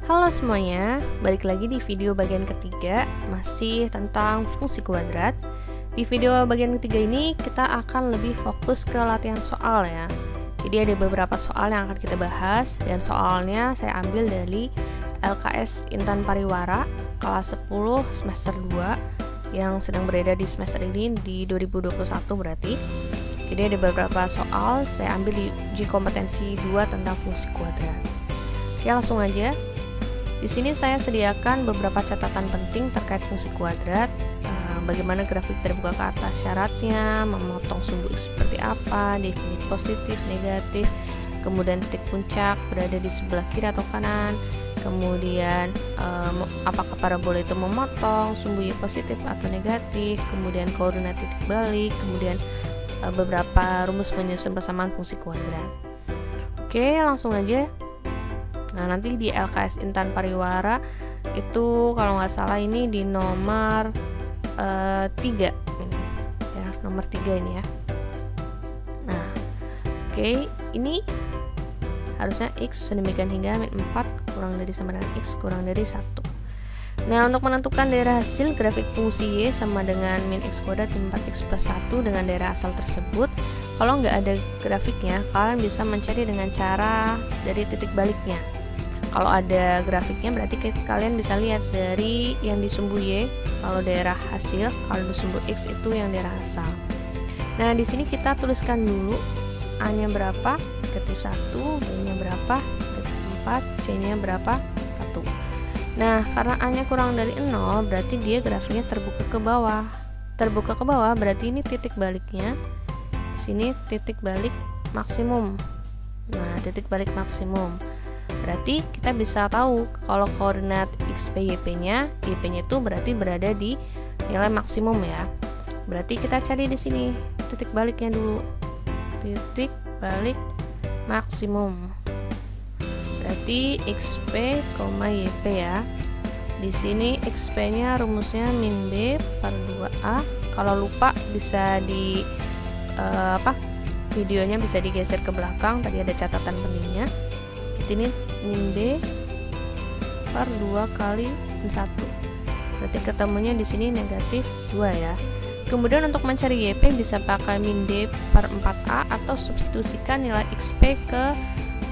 Halo semuanya, balik lagi di video bagian ketiga, masih tentang fungsi kuadrat. Di video bagian ketiga ini kita akan lebih fokus ke latihan soal ya. Jadi ada beberapa soal yang akan kita bahas, dan soalnya saya ambil dari LKS Intan Pariwara kelas 10 semester 2 yang sedang berada di semester ini di 2021 berarti. Jadi ada beberapa soal saya ambil di uji kompetensi 2 tentang fungsi kuadrat. Oke, langsung aja. Di sini saya sediakan beberapa catatan penting terkait fungsi kuadrat, bagaimana grafik terbuka ke atas syaratnya, memotong sumbu X seperti apa, definit positif, negatif, kemudian titik puncak berada di sebelah kiri atau kanan, kemudian apakah parabola itu memotong sumbu Y positif atau negatif, kemudian koordinat titik balik, kemudian beberapa rumus menyusun persamaan fungsi kuadrat. Oke, langsung aja. Nah, nanti di LKS Intan Pariwara itu kalau nggak salah ini di nomor 3 ini ya, nomor 3 ini ya. Nah, oke, ini harusnya X sedemikian hingga min 4 kurang dari sama dengan X kurang dari 1. Nah, untuk menentukan daerah hasil grafik fungsi Y sama dengan min X kuadrat min 4X plus 1 dengan daerah asal tersebut, kalau nggak ada grafiknya, kalian bisa mencari dengan cara dari titik baliknya. Kalau ada grafiknya berarti kalian bisa lihat dari yang di sumbu Y, kalau daerah hasil, kalau di sumbu X itu yang daerah asal. Nah, di sini kita tuliskan dulu A-nya berapa, negatif 1, B-nya berapa, negatif 4, C-nya berapa, 1. Nah, karena A-nya kurang dari 0, berarti dia grafiknya terbuka ke bawah. Terbuka ke bawah berarti ini titik baliknya. Di sini titik balik maksimum. Nah, titik balik maksimum. Berarti kita bisa tahu kalau koordinat X, Y, P-nya, Y-P-nya itu berarti berada di nilai maksimum ya. Berarti kita cari di sini titik baliknya dulu. Titik balik maksimum. Berarti XP, YP ya. Di sini XP-nya rumusnya min B per 2A. Kalau lupa bisa di videonya bisa digeser ke belakang, tadi ada catatan pentingnya. Ini min B per 2 kali min 1. Berarti ketemunya di sini negatif 2 ya. Kemudian untuk mencari YP bisa pakai min D per 4A atau substitusikan nilai XP ke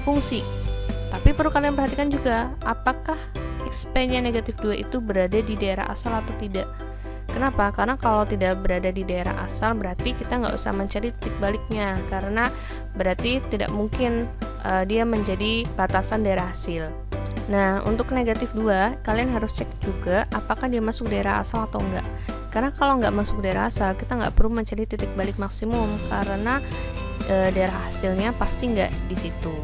fungsi. Tapi perlu kalian perhatikan juga apakah XP-nya negatif 2 itu berada di daerah asal atau tidak. Kenapa? Karena kalau tidak berada di daerah asal berarti kita nggak usah mencari titik baliknya, karena berarti tidak mungkin dia menjadi batasan daerah hasil. Nah, untuk negatif 2 kalian harus cek juga apakah dia masuk daerah asal atau enggak. Karena kalau nggak masuk daerah asal kita nggak perlu mencari titik balik maksimum, karena daerah hasilnya pasti nggak di situ.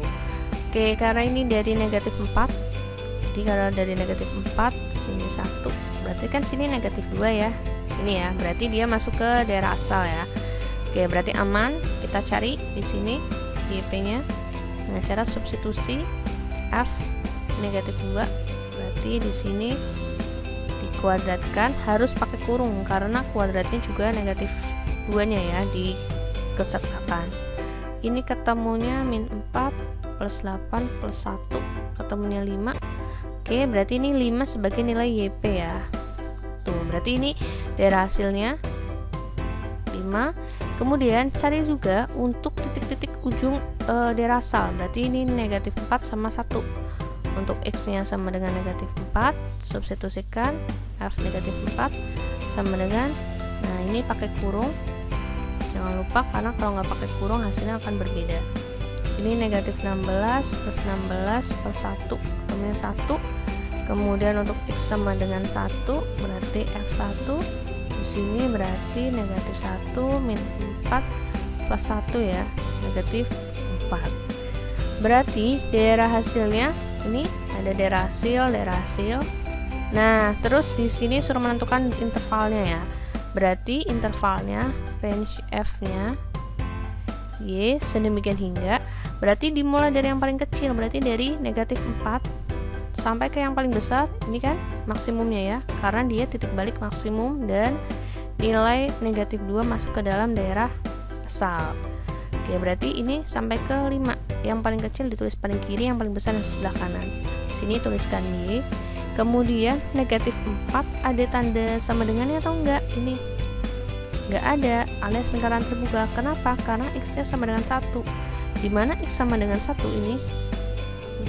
Oke, karena ini dari negatif 4, jadi kalau dari negatif 4 sini 1, berarti kan sini negatif 2 ya, sini ya, berarti dia masuk ke daerah asal ya. Oke, berarti aman. Kita cari di sini YP-nya dengan cara substitusi F negatif 2, berarti di sini dikuadratkan, harus pakai kurung karena kuadratnya juga negatif 2 nya ya dikesertakan. Ini ketemunya min 4 plus 8 plus 1, ketemunya 5. Oke, berarti ini 5 sebagai nilai YP ya. Tuh, berarti ini daerah hasilnya 5. Kemudian cari juga untuk titik-titik ujung daerah asal. Berarti ini negatif 4 sama 1. Untuk X-nya sama dengan negatif 4, substitusikan F negatif 4 sama dengan, nah ini pakai kurung. Jangan lupa karena kalau nggak pakai kurung hasilnya akan berbeda. Ini negatif 16 plus 16 plus 1, ketemunya 1. Kemudian untuk X sama dengan 1, berarti F1. Di sini berarti negatif 1 min 4 plus 1 ya, negatif 4. Berarti daerah hasilnya ini ada daerah hasil. Nah, terus di sini suruh menentukan intervalnya ya. Berarti intervalnya range F-nya Y sedemikian hingga, berarti dimulai dari yang paling kecil, berarti dari negatif 4 sampai ke yang paling besar. Ini kan maksimumnya ya, karena dia titik balik maksimum dan nilai negatif 2 masuk ke dalam daerah asal. Oke, berarti ini sampai ke 5. Yang paling kecil ditulis paling kiri, yang paling besar di sebelah kanan. Di sini tuliskan Y. Kemudian negatif 4 ada tanda sama dengannya atau enggak? Ini enggak ada, alias lingkaran terbuka. Kenapa? Karena X nya sama dengan 1. Dimana X sama dengan 1 ini?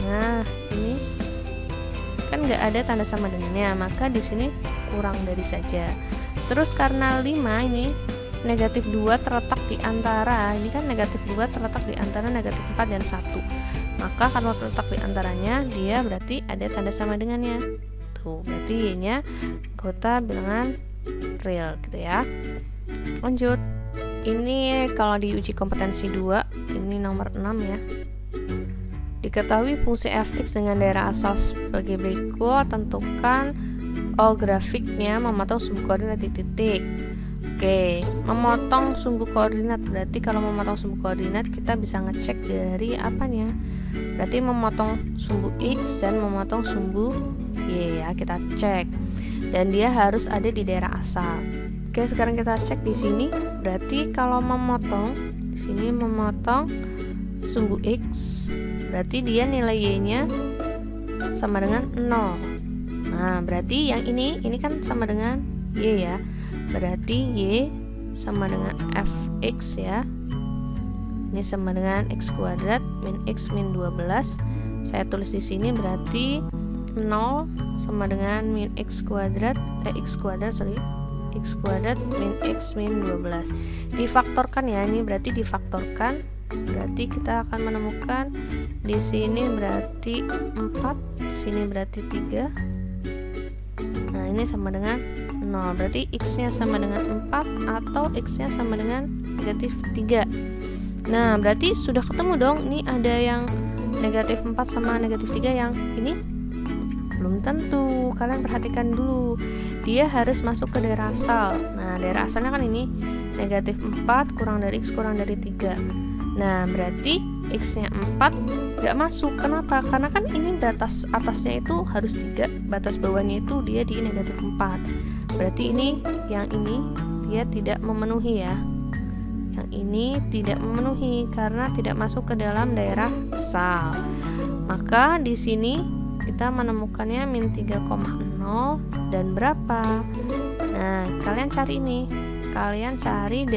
Nah, ini kan enggak ada tanda sama dengannya, maka di sini kurang dari saja. Terus karena 5 ini negatif 2 terletak di antara, ini kan negatif 2 terletak di antara negatif 4 dan 1. Maka kalau terletak di antaranya, dia berarti ada tanda sama dengannya. Tuh, berarti Y-nya anggota bilangan real gitu ya. Lanjut. Ini kalau di uji kompetensi 2, ini nomor 6 ya. Diketahui fungsi fx dengan daerah asal sebagai berikut. Tentukan grafiknya memotong sumbu koordinat di titik. Oke, memotong sumbu koordinat, berarti kalau memotong sumbu koordinat kita bisa ngecek dari apanya? Berarti memotong sumbu X dan memotong sumbu Y ya, kita cek. Dan dia harus ada di daerah asal. Oke, sekarang kita cek di sini. Berarti kalau memotong di sini memotong sumbu X, berarti dia nilai Y-nya sama dengan 0. Nah, berarti yang ini kan sama dengan Y ya. Berarti Y sama dengan fx ya. Ini sama dengan x kuadrat min x min 12. Saya tulis di sini berarti 0 sama dengan min x kuadrat x kuadrat min x min 12. Difaktorkan ya, ini berarti difaktorkan. Berarti kita akan menemukan di sini berarti 4, sini berarti 3. Nah, ini sama dengan 0. Berarti X-nya sama dengan 4 atau X-nya sama dengan negatif 3. Nah, berarti sudah ketemu dong. Ini ada yang negatif 4 sama negatif 3, yang ini belum tentu. Kalian perhatikan dulu. Dia harus masuk ke daerah asal. Nah, daerah asalnya kan ini negatif 4 kurang dari X kurang dari 3. Nah, berarti X-nya 4 gak masuk. Kenapa? Karena kan ini batas atasnya itu harus 3, batas bawahnya itu dia di negatif 4. Berarti ini, yang ini dia tidak memenuhi ya. Yang ini tidak memenuhi karena tidak masuk ke dalam daerah asal. Maka di sini kita menemukannya min 3,0 dan berapa? Nah, kalian cari ini. Kalian cari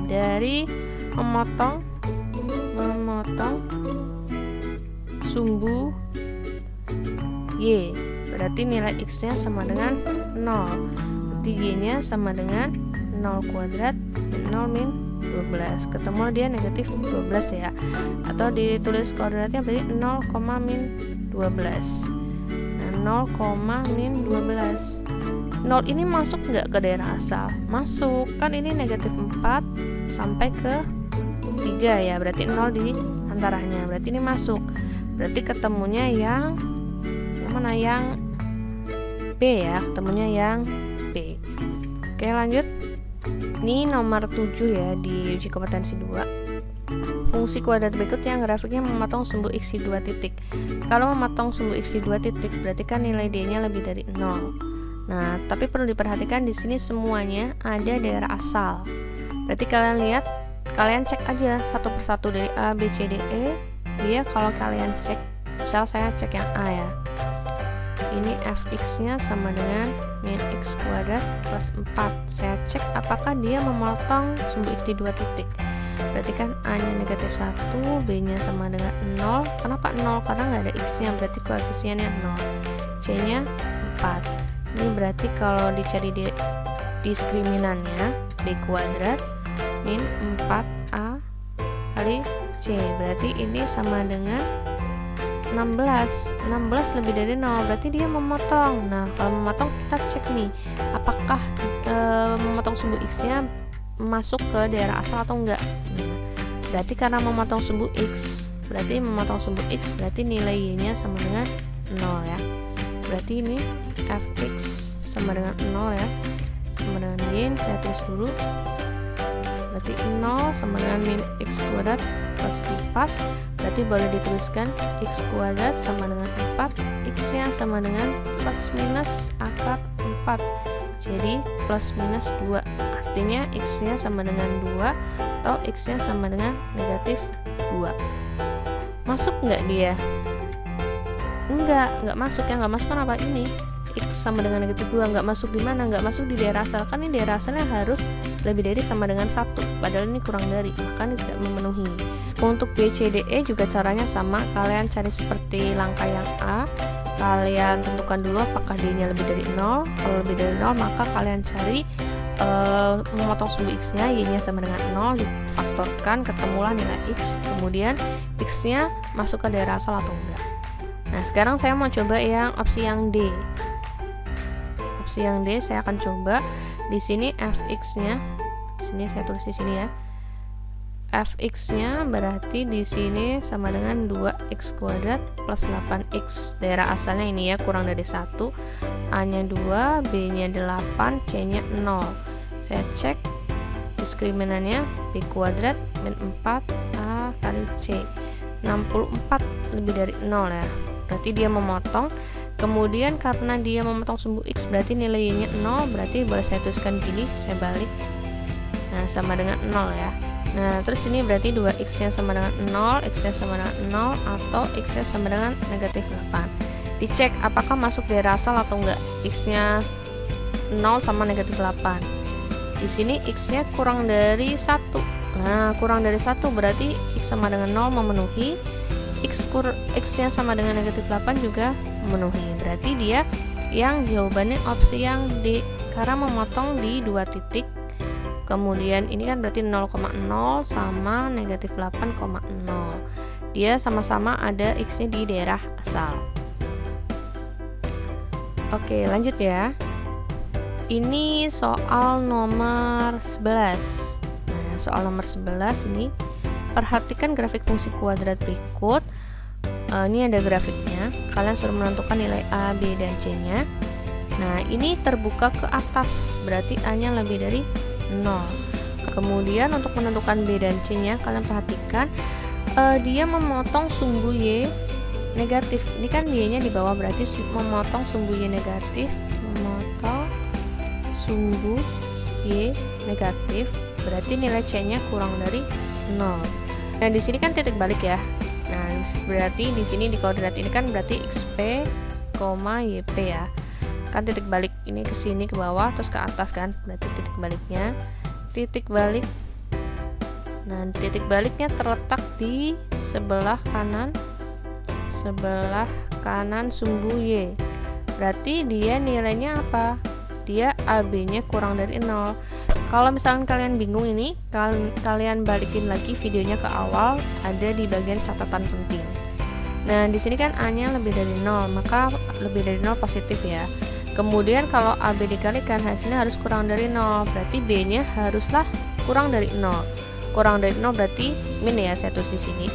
dari memotong sumbu Y. Berarti nilai X-nya sama dengan 0. Berarti Y-nya sama dengan 0 kuadrat 0 min 12. Ketemu dia negatif 12 ya. Atau ditulis koordinatnya berarti 0, min 12. Nah, 0, min 12. 0 ini masuk nggak ke daerah asal? Masuk. Kan ini negatif 4 sampai ke 3 ya. Berarti 0 di antaranya. Berarti ini masuk. Berarti ketemunya yang mana? Yang B ya. Ketemunya yang B. Oke, lanjut. Ini nomor 7 ya di uji kompetensi 2. Fungsi kuadrat berikut yang grafiknya memotong sumbu X di 2 titik. Kalau memotong sumbu X di 2 titik berarti kan nilai D-nya lebih dari 0. Nah, tapi perlu diperhatikan di sini semuanya ada daerah asal. Berarti kalian lihat, kalian cek aja satu persatu dari A, B, C, D, E. Dia kalau kalian cek, misal saya cek yang A ya. Ini fx-nya sama dengan min x kuadrat plus 4. Saya cek apakah dia memotong sumbu X di 2 titik. Berarti kan A-nya negatif 1, B-nya sama dengan 0. Kenapa 0? Karena nggak ada X-nya, berarti koefisiennya 0. C-nya 4. Ini berarti kalau dicari diskriminannya B kuadrat min 4A kali C. Berarti ini sama dengan 16 lebih dari 0, berarti dia memotong. Nah, kalau memotong kita cek nih apakah memotong sumbu X nya masuk ke daerah asal atau enggak. Berarti karena memotong sumbu X, berarti nilai Y nya sama dengan 0 ya. Berarti ini fx sama dengan 0 ya, sama dengan Y. Saya tulis dulu. Berarti 0 sama dengan min x kuadrat plus 4. Berarti boleh dituliskan x kuadrat sama dengan 4, x nya sama dengan plus minus akar 4. Jadi plus minus 2. Artinya x nya sama dengan 2 atau x nya sama dengan negatif 2. Masuk nggak dia? Nggak masuk. Yang nggak masuk kan apa? Ini X sama dengan negatif 2. Nggak masuk di mana? Nggak masuk di daerah asal. Kan ini daerah asalnya harus lebih dari sama dengan 1, padahal ini kurang dari, maka ini tidak memenuhi. Untuk B, C, D, E juga caranya sama. Kalian cari seperti langkah yang A. Kalian tentukan dulu apakah D-nya lebih dari 0. Kalau lebih dari 0, maka kalian cari memotong sumbu X-nya, Y-nya sama dengan 0, difaktorkan, ketemulah nilai X. Kemudian X-nya masuk ke daerah asal atau enggak. Nah, sekarang saya mau coba yang opsi yang D. Opsi yang D saya akan coba. Di sini fx-nya, sini saya tulis di sini ya. Fx-nya berarti di sini sama dengan 2x kuadrat plus 8x. Daerah asalnya ini ya, kurang dari 1. A-nya 2, B-nya 8, C-nya 0. Saya cek diskriminannya B kuadrat min 4 A kali C. 64 lebih dari 0 ya. Berarti dia memotong. Kemudian karena dia memotong sumbu X, berarti nilainya 0. Berarti boleh saya tuliskan gini, saya balik. Nah, sama dengan 0 ya. Nah, terus ini berarti 2x nya sama dengan 0, x nya sama dengan 0, atau x nya sama dengan negatif 8. Dicek apakah masuk daerah asal atau enggak. X nya 0 sama negatif 8. Di sini x nya kurang dari 1. Nah, kurang dari 1 berarti x sama dengan 0 memenuhi. X nya sama dengan negatif 8 juga memenuhi. Berarti dia yang jawabannya opsi yang D, karena memotong di 2 titik. Kemudian ini kan berarti 0,0 sama negatif 8,0. Dia sama-sama ada X nya di daerah asal. Oke, lanjut ya. Ini soal nomor 11. Nah, soal nomor 11 ini, perhatikan grafik fungsi kuadrat berikut. Ini ada grafiknya. Kalian suruh menentukan nilai A, B, dan C-nya. Nah, ini terbuka ke atas, berarti A-nya lebih dari 0. Kemudian untuk menentukan B dan C-nya, kalian perhatikan dia memotong sumbu Y negatif. Ini kan Y-nya di bawah, berarti memotong sumbu Y negatif, memotong sumbu Y negatif, berarti nilai C-nya kurang dari 0. Nah, di sini kan titik balik ya. Nah, berarti di sini di koordinat ini kan berarti XP, YP ya. Kan titik balik ini ke sini ke bawah terus ke atas kan, berarti titik baliknya titik balik. Nah, titik baliknya terletak di sebelah kanan sumbu Y. Berarti dia nilainya apa? Dia AB nya kurang dari 0. Kalau misalkan kalian bingung ini, kalian balikin lagi videonya ke awal, ada di bagian catatan penting. Nah, di sini kan A nya lebih dari 0, maka lebih dari 0 positif ya. Kemudian kalau AB dikalikan hasilnya harus kurang dari 0, berarti B-nya haruslah kurang dari 0. Kurang dari 0 berarti min ya, saya tulis di sini.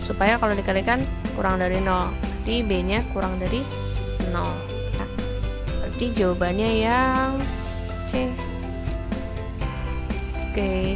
Supaya kalau dikalikan kurang dari 0, berarti B-nya kurang dari 0. Nah, berarti jawabannya yang C. Oke.